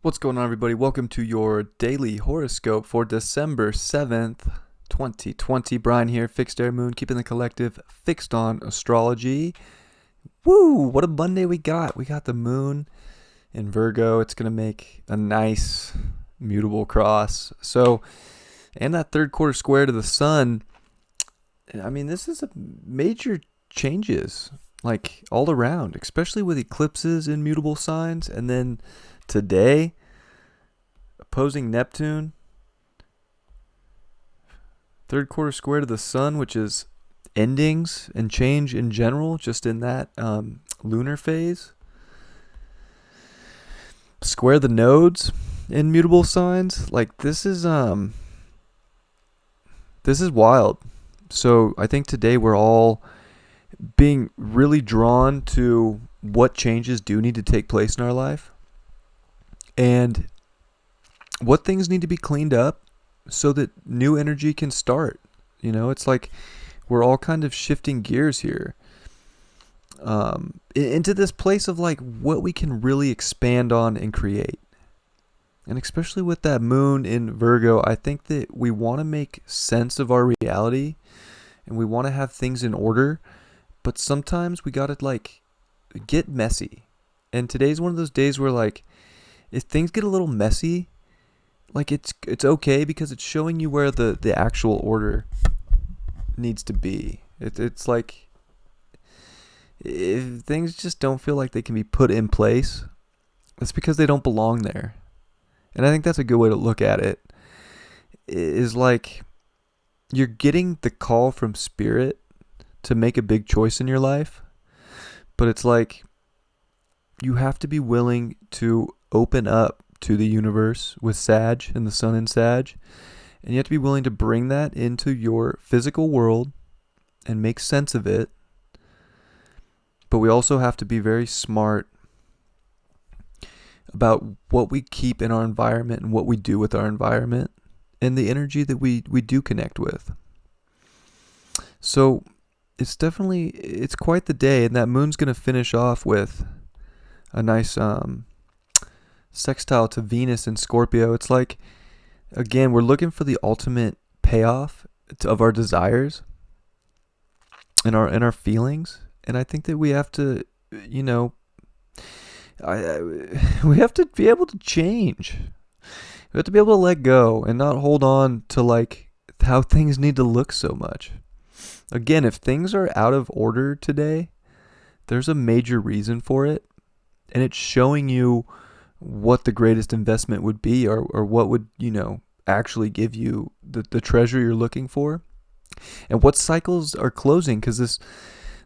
What's going on, everybody? Welcome to your daily horoscope for December 7th, 2020. Brian here, Fixed Air Moon, keeping the collective fixed on astrology. Woo! What a Monday we got. We got the moon in Virgo. It's going to make a nice mutable cross. So, and that third quarter square to the sun. I mean, this is a major changes, like all around, especially with eclipses in mutable signs. And then today, opposing Neptune, third quarter square to the sun, which is endings and change in general, just in that lunar phase. Square the nodes in mutable signs. Like this is wild. So I think today we're all being really drawn to what changes do need to take place in our life. And what things need to be cleaned up so that new energy can start. You know, it's like we're all kind of shifting gears here into this place of like what we can really expand on and create. And especially with that moon in Virgo, I think that we want to make sense of our reality and we want to have things in order. But sometimes we got to like get messy. And today's one of those days where like, if things get a little messy, like it's okay because it's showing you where the actual order needs to be. It's like if things just don't feel like they can be put in place, it's because they don't belong there. And I think that's a good way to look at it. Is like you're getting the call from spirit to make a big choice in your life, but it's like you have to be willing to open up to the universe with Sag and the sun in Sag. And you have to be willing to bring that into your physical world and make sense of it. But we also have to be very smart about what we keep in our environment and what we do with our environment and the energy that we do connect with. So it's quite the day, and that moon's going to finish off with a nice sextile to Venus in Scorpio. It's like, again, we're looking for the ultimate payoff of our desires and our feelings. And I think that we have to, you know, we have to be able to change. We have to be able to let go and not hold on to like how things need to look so much. Again, if things are out of order today, there's a major reason for it. And it's showing you what the greatest investment would be or what would, you know, actually give you the treasure you're looking for. And what cycles are closing, because this,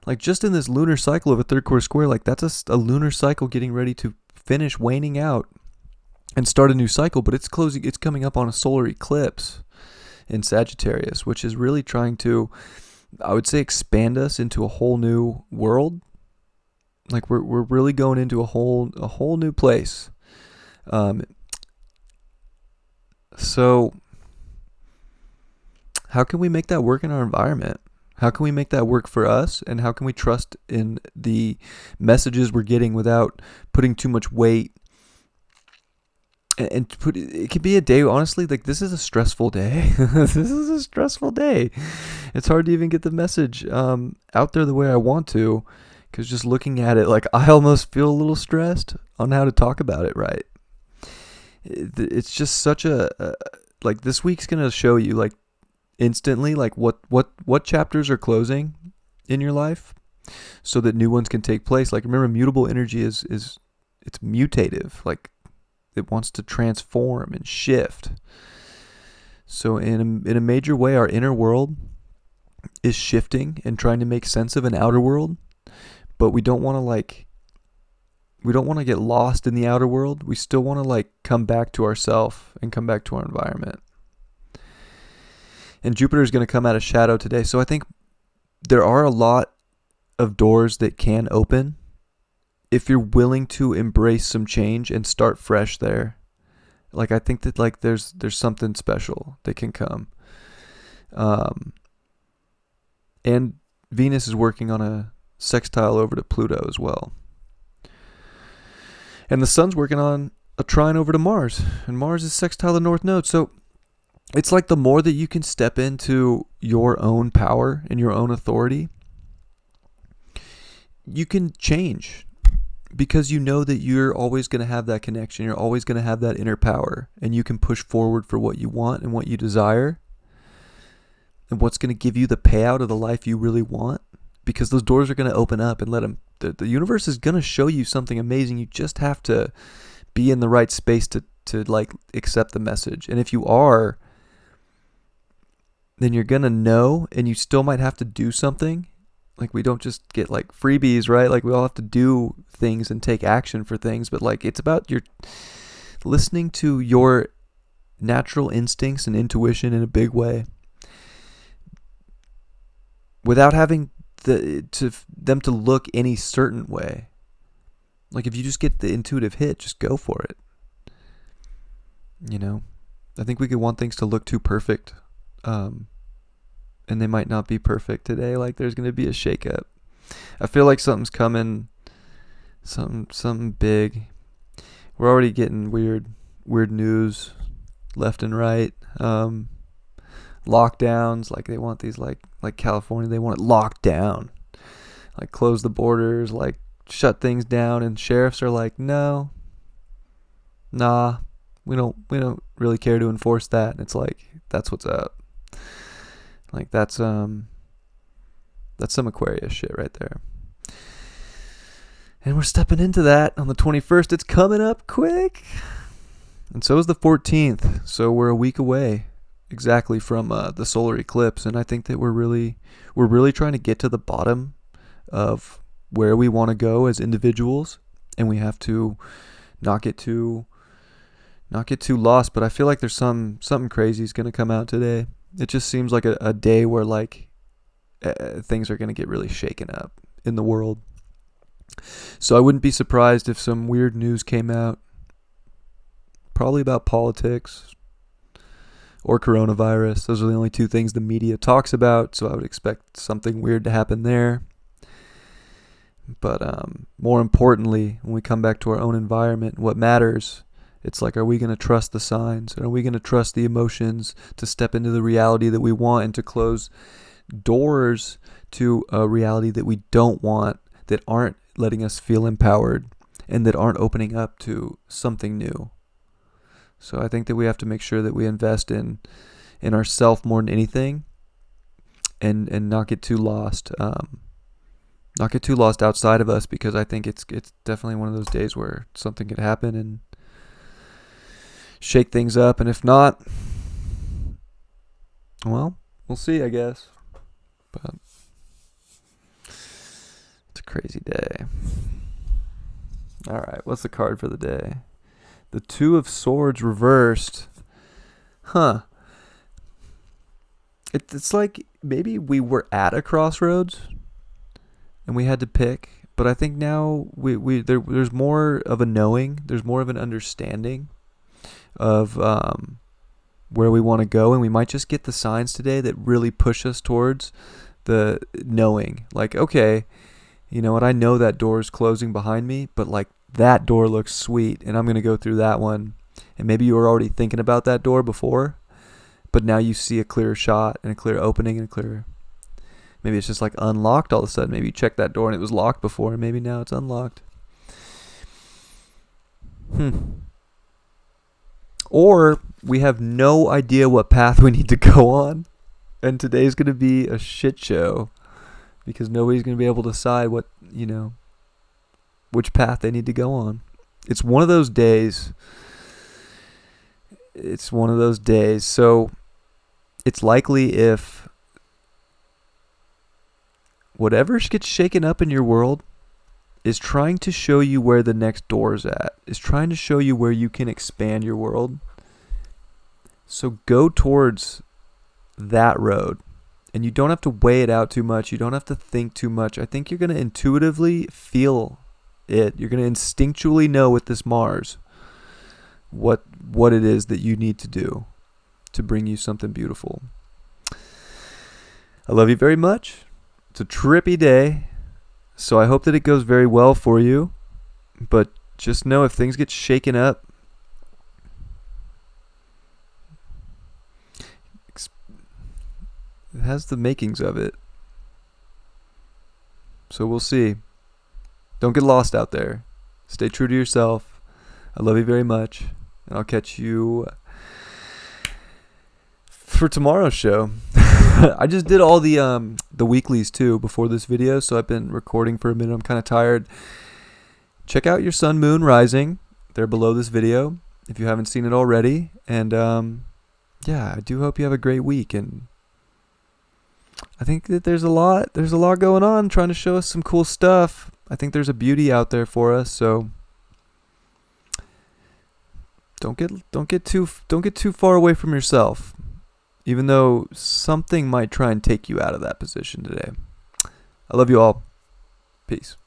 like just in this lunar cycle of a third quarter square, like that's a lunar cycle getting ready to finish waning out and start a new cycle, but it's coming up on a solar eclipse in Sagittarius, which is really trying to, I would say, expand us into a whole new world. Like we're really going into a whole new place. So how can we make that work in our environment? How can we make that work for us? And how can we trust in the messages we're getting without putting too much weight? And it could be a day, honestly, like this is a stressful day. This is a stressful day. It's hard to even get the message out there the way I want to, because just looking at it, like I almost feel a little stressed on how to talk about it right. It's just such like this week's going to show you like instantly like what chapters are closing in your life so that new ones can take place. Like remember, mutable energy is it's mutative. Like it wants to transform and shift. So in a major way, our inner world is shifting and trying to make sense of an outer world, but we don't want to get lost in the outer world. We still want to like come back to ourselves and come back to our environment. And Jupiter is going to come out of shadow today. So I think there are a lot of doors that can open if you're willing to embrace some change and start fresh there. Like I think that like there's something special that can come. And Venus is working on a sextile over to Pluto as well. And the sun's working on a trine over to Mars. And Mars is sextile the North Node. So it's like the more that you can step into your own power and your own authority, you can change. Because you know that you're always going to have that connection. You're always going to have that inner power. And you can push forward for what you want and what you desire. And what's going to give you the payout of the life you really want. Because those doors are going to open up and let them. The universe is going to show you something amazing. You just have to be in the right space to like accept the message. And if you are, then you're going to know, and you still might have to do something. Like, we don't just get like freebies, right? Like, we all have to do things and take action for things, but like, it's about your listening to your natural instincts and intuition in a big way without having them to look any certain way. Like, if you just get the intuitive hit, just go for it. You know, I think we could want things to look too perfect. And they might not be perfect today. Like, there's going to be a shakeup. I feel like something's coming. Something big. We're already getting weird news left and right. Lockdowns, like they want these, like California, they want it locked down. Like, close the borders, like shut things down, and sheriffs are like, no, nah, we don't really care to enforce that. And it's like, that's what's up. Like, that's some Aquarius shit right there. And we're stepping into that on the 21st. It's coming up quick. And so is the 14th. So we're a week away exactly from the solar eclipse. And I think that we're really trying to get to the bottom of where we want to go as individuals. And we have to not get too lost. But I feel like there's something crazy is going to come out today. It just seems like a day where like things are going to get really shaken up in the world. So I wouldn't be surprised if some weird news came out, probably about politics or coronavirus. Those are the only two things the media talks about, so I would expect something weird to happen there. But more importantly, when we come back to our own environment, what matters, it's like, are we going to trust the signs? Are we going to trust the emotions to step into the reality that we want and to close doors to a reality that we don't want, that aren't letting us feel empowered and that aren't opening up to something new? So I think that we have to make sure that we invest in ourselves more than anything, and not get too lost. Not get too lost outside of us, because I think it's definitely one of those days where something could happen and shake things up. And if not, well, we'll see, I guess. But it's a crazy day. All right, what's the card for the day? The Two of Swords reversed. It's like maybe we were at a crossroads and we had to pick, but I think now there's more of a knowing, there's more of an understanding of where we want to go, and we might just get the signs today that really push us towards the knowing. Like, okay, you know what, I know that door is closing behind me, but like, that door looks sweet, and I'm going to go through that one. And maybe you were already thinking about that door before, but now you see a clear shot and a clear opening and a clear... Maybe it's just like unlocked all of a sudden. Maybe you checked that door and it was locked before, and maybe now it's unlocked. Or we have no idea what path we need to go on, and today's going to be a shit show because nobody's going to be able to decide which path they need to go on. It's one of those days. So it's likely if whatever gets shaken up in your world is trying to show you where the next door is at, is trying to show you where you can expand your world. So go towards that road. And you don't have to weigh it out too much. You don't have to think too much. I think you're going to intuitively feel it. You're going to instinctually know with this Mars what it is that you need to do to bring you something beautiful. I love you very much. It's a trippy day, so I hope that it goes very well for you. But just know if things get shaken up, it has the makings of it. So we'll see. Don't get lost out there. Stay true to yourself. I love you very much. And I'll catch you for tomorrow's show. I just did all the weeklies too before this video, so I've been recording for a minute. I'm kind of tired. Check out your sun, moon, rising. They're below this video if you haven't seen it already. And yeah, I do hope you have a great week. And I think that there's a lot going on, trying to show us some cool stuff. I think there's a beauty out there for us. So don't get too far away from yourself, even though something might try and take you out of that position today. I love you all. Peace.